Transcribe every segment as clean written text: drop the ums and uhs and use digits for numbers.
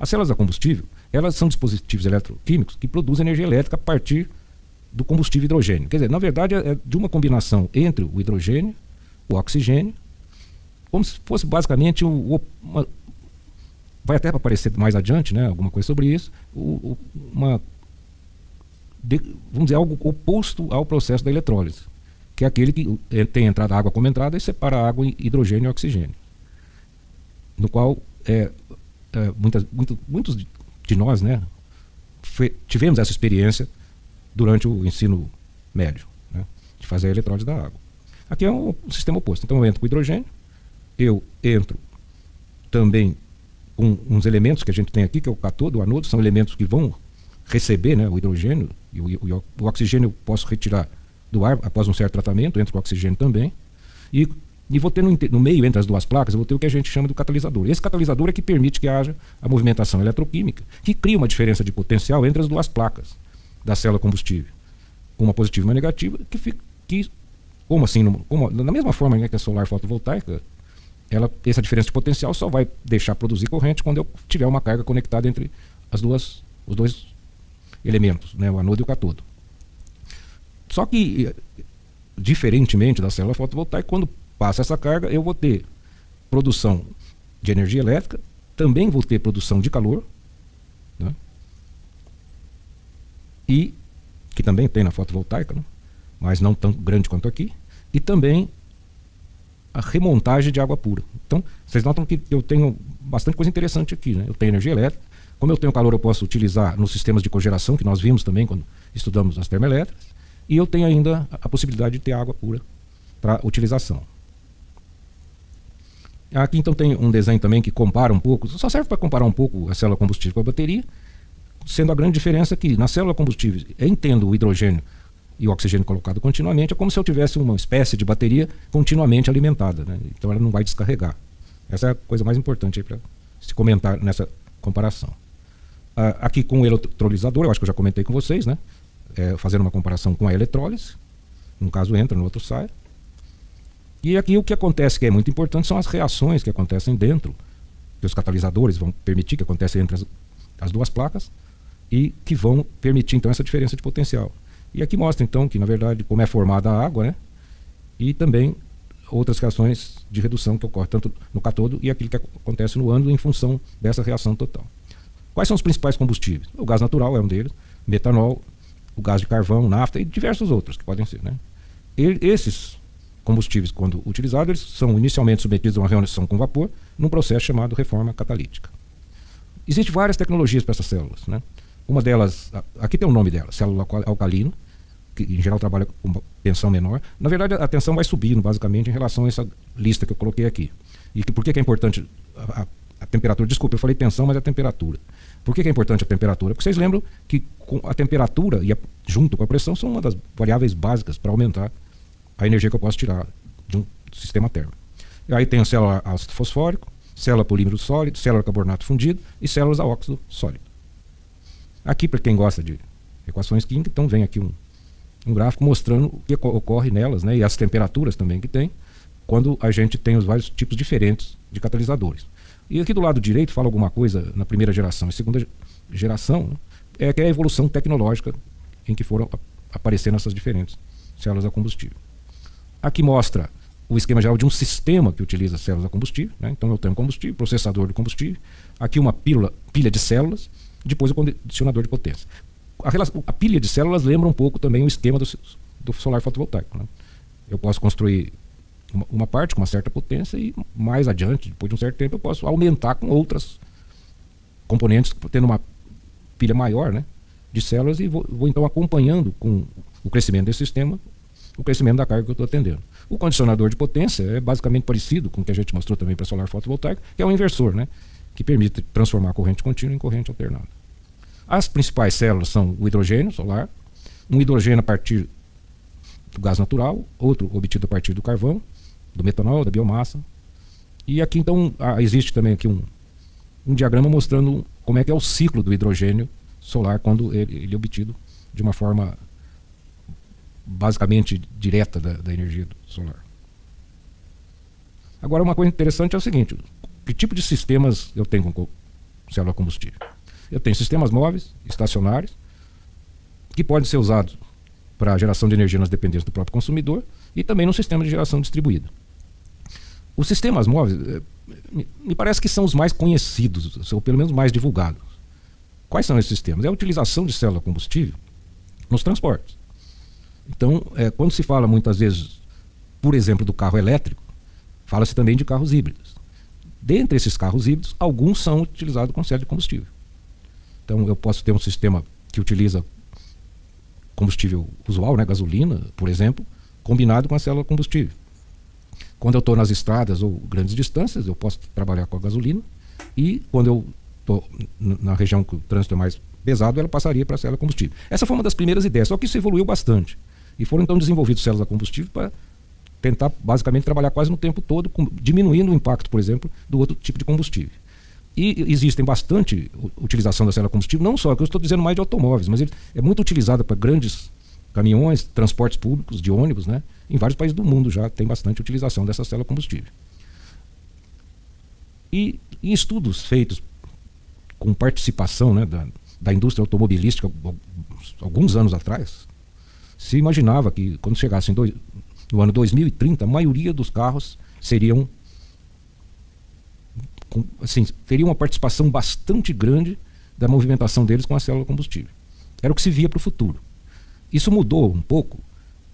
As células a combustível, elas são dispositivos eletroquímicos que produzem energia elétrica a partir do combustível hidrogênio. Quer dizer, na verdade é de uma combinação entre o hidrogênio, o oxigênio, como se fosse basicamente vai até aparecer mais adiante, né, alguma coisa sobre isso, vamos dizer, algo oposto ao processo da eletrólise, que é aquele que tem entrada água como entrada e separa a água em hidrogênio e oxigênio, no qual muitos de nós, né, tivemos essa experiência durante o ensino médio, né, de fazer a eletrólise da água. Aqui é um sistema oposto. Então eu entro com hidrogênio, eu entro também com uns elementos que a gente tem aqui, que é o cátodo, o anodo, são elementos que vão receber, né, o hidrogênio, e o oxigênio eu posso retirar do ar após um certo tratamento, entro com o oxigênio também, e vou ter no meio, entre as duas placas, eu vou ter o que a gente chama de catalisador. Esse catalisador é que permite que haja a movimentação eletroquímica, que cria uma diferença de potencial entre as duas placas da célula combustível, uma positiva e uma negativa, como assim, da mesma forma, né, que a solar fotovoltaica, essa diferença de potencial só vai deixar produzir corrente quando eu tiver uma carga conectada entre os dois elementos, né, o anodo e o cátodo. Só que, diferentemente da célula fotovoltaica, quando passa essa carga, eu vou ter produção de energia elétrica, também vou ter produção de calor, né, e que também tem na fotovoltaica, né, mas não tão grande quanto aqui, e também a remontagem de água pura. Então, vocês notam que eu tenho bastante coisa interessante aqui, né? Eu tenho energia elétrica, como eu tenho calor eu posso utilizar nos sistemas de cogeração, que nós vimos também quando estudamos as termoelétricas, e eu tenho ainda a possibilidade de ter água pura para utilização. Aqui então tem um desenho também que compara um pouco, só serve para comparar um pouco a célula combustível com a bateria, sendo a grande diferença que na célula combustível eu entendo o hidrogênio e o oxigênio colocado continuamente, é como se eu tivesse uma espécie de bateria continuamente alimentada, né? Então ela não vai descarregar. Essa é a coisa mais importante para se comentar nessa comparação. Aqui com o eletrolisador, eu acho que eu já comentei com vocês, né? Fazendo uma comparação com a eletrólise, um caso entra, no outro sai. E aqui o que acontece, que é muito importante, são as reações que acontecem dentro, que os catalisadores vão permitir que aconteça entre as duas placas e que vão permitir então essa diferença de potencial. E aqui mostra então que na verdade como é formada a água, né? E também outras reações de redução que ocorrem tanto no cátodo e aquilo que acontece no ânodo em função dessa reação total. Quais são os principais combustíveis? O gás natural é um deles, metanol, o gás de carvão, nafta e diversos outros que podem ser, né? Esses combustíveis, quando utilizados, eles são inicialmente submetidos a uma reação com vapor num processo chamado reforma catalítica. Existem várias tecnologias para essas células, né? Uma delas, aqui tem o nome dela, célula alcalina, que em geral trabalha com tensão menor. Na verdade, a tensão vai subindo, basicamente, em relação a essa lista que eu coloquei aqui. E por que é importante a temperatura? Desculpa, eu falei tensão, mas é a temperatura. Por que é importante a temperatura? Porque vocês lembram que a temperatura junto com a pressão são uma das variáveis básicas para aumentar a energia que eu posso tirar de um sistema térmico. E aí tem a célula ácido fosfórico, célula polímero sólido, célula carbonato fundido e células a óxido sólido. Aqui, para quem gosta de equações químicas, então vem aqui um gráfico mostrando o que ocorre nelas, né, e as temperaturas também que tem, quando a gente tem os vários tipos diferentes de catalisadores. E aqui do lado direito fala alguma coisa na primeira geração e segunda geração, né, que é a evolução tecnológica em que foram aparecendo essas diferentes células a combustível. Aqui mostra o esquema geral de um sistema que utiliza células a combustível, né? Então eu tenho combustível, processador de combustível, aqui uma pilha de células, depois o condicionador de potência. A pilha de células lembra um pouco também o esquema do solar fotovoltaico, né? Eu posso construir uma parte com uma certa potência e mais adiante, depois de um certo tempo, eu posso aumentar com outras componentes, tendo uma pilha maior, né, de células e vou então acompanhando com o crescimento desse sistema, o crescimento da carga que eu estou atendendo. O condicionador de potência é basicamente parecido com o que a gente mostrou também para solar fotovoltaico, que é um inversor, né, que permite transformar a corrente contínua em corrente alternada. As principais células são o hidrogênio solar, um hidrogênio a partir do gás natural, outro obtido a partir do carvão, do metanol, da biomassa. E aqui então existe também aqui um diagrama mostrando como é que é o ciclo do hidrogênio solar quando ele é obtido de uma forma basicamente direta da energia solar. Agora uma coisa interessante é o seguinte: que tipo de sistemas eu tenho célula combustível. Eu tenho sistemas móveis, estacionários, que podem ser usados para geração de energia nas dependências do próprio consumidor e também no sistema de geração distribuída. Os sistemas móveis, me parece que são os mais conhecidos, ou pelo menos mais divulgados. Quais são esses sistemas? É a utilização de célula combustível nos transportes. Então, quando se fala muitas vezes, por exemplo, do carro elétrico, fala-se também de carros híbridos. Dentre esses carros híbridos, alguns são utilizados com célula de combustível. Então, eu posso ter um sistema que utiliza combustível usual, né, gasolina, por exemplo, combinado com a célula combustível. Quando eu estou nas estradas ou grandes distâncias, eu posso trabalhar com a gasolina, e quando eu estou na região que o trânsito é mais pesado, ela passaria para a célula combustível. Essa foi uma das primeiras ideias, só que isso evoluiu bastante. E foram então desenvolvidas células a combustível para tentar basicamente trabalhar quase no tempo todo, diminuindo o impacto, por exemplo, do outro tipo de combustível. E existem bastante utilização da célula a combustível, não só, que eu estou dizendo mais de automóveis, mas ele é muito utilizada para grandes caminhões, transportes públicos, de ônibus, né? Em vários países do mundo já tem bastante utilização dessa célula a combustível. E em estudos feitos com participação, né, da indústria automobilística alguns anos atrás, se imaginava que quando chegasse no ano 2030, a maioria dos carros seriam teria uma participação bastante grande da movimentação deles com a célula combustível. Era o que se via para o futuro. Isso mudou um pouco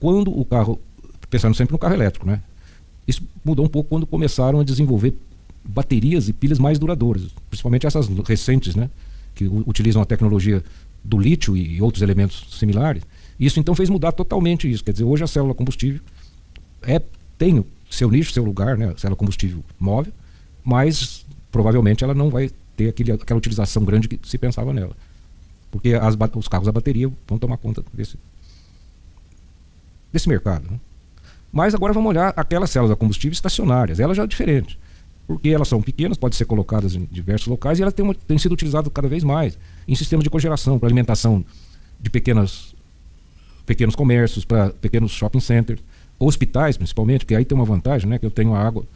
quando o carro, pensando sempre no carro elétrico, né? Isso mudou um pouco quando começaram a desenvolver baterias e pilhas mais duradouras, principalmente essas recentes, né, que utilizam a tecnologia do lítio e outros elementos similares. Isso então fez mudar totalmente isso. Quer dizer, hoje a célula combustível tem seu nicho, seu lugar, né, a célula combustível móvel, mas provavelmente ela não vai ter aquela utilização grande que se pensava nela. Porque os carros a bateria vão tomar conta desse mercado, né? Mas agora vamos olhar aquelas células a combustível estacionárias. Elas já é diferente, porque elas são pequenas, podem ser colocadas em diversos locais, e elas têm sido utilizadas cada vez mais em sistemas de cogeração, para alimentação de pequenos comércios, para pequenos shopping centers, hospitais principalmente, porque aí tem uma vantagem, né, que eu tenho água,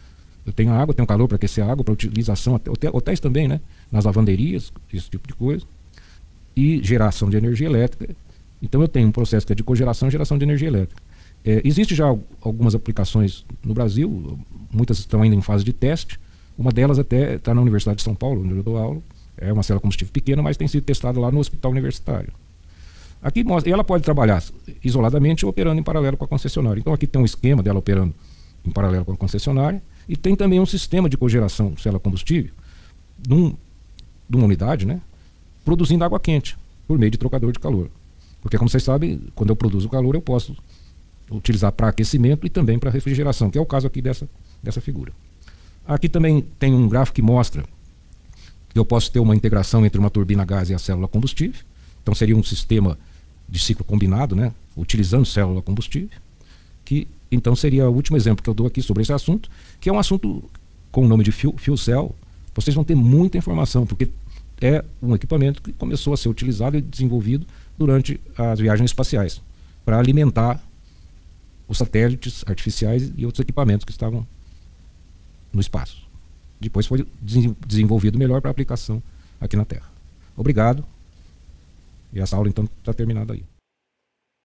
tenho calor para aquecer a água, para utilização, hotéis também, né, nas lavanderias, esse tipo de coisa, e geração de energia elétrica. Então eu tenho um processo que é de cogeração e geração de energia elétrica. Existe já algumas aplicações no Brasil, muitas estão ainda em fase de teste. Uma delas até está na Universidade de São Paulo, onde eu dou aula. É uma célula combustível pequena, mas tem sido testada lá no hospital universitário. Aqui mostra, e ela pode trabalhar isoladamente ou operando em paralelo com a concessionária. Então aqui tem um esquema dela operando em paralelo com a concessionária, e tem também um sistema de cogeração célula combustível numa unidade, né, produzindo água quente por meio de trocador de calor. Porque, como vocês sabem, quando eu produzo calor, eu posso utilizar para aquecimento e também para refrigeração, que é o caso aqui dessa figura. Aqui também tem um gráfico que mostra que eu posso ter uma integração entre uma turbina a gás e a célula combustível. Então seria um sistema de ciclo combinado, né, utilizando célula combustível, que então seria o último exemplo que eu dou aqui sobre esse assunto, que é um assunto com o nome de fuel cell. Vocês vão ter muita informação, porque é um equipamento que começou a ser utilizado e desenvolvido durante as viagens espaciais, para alimentar os satélites artificiais e outros equipamentos que estavam no espaço. Depois foi desenvolvido melhor para aplicação aqui na Terra. Obrigado. E essa aula então está terminada aí.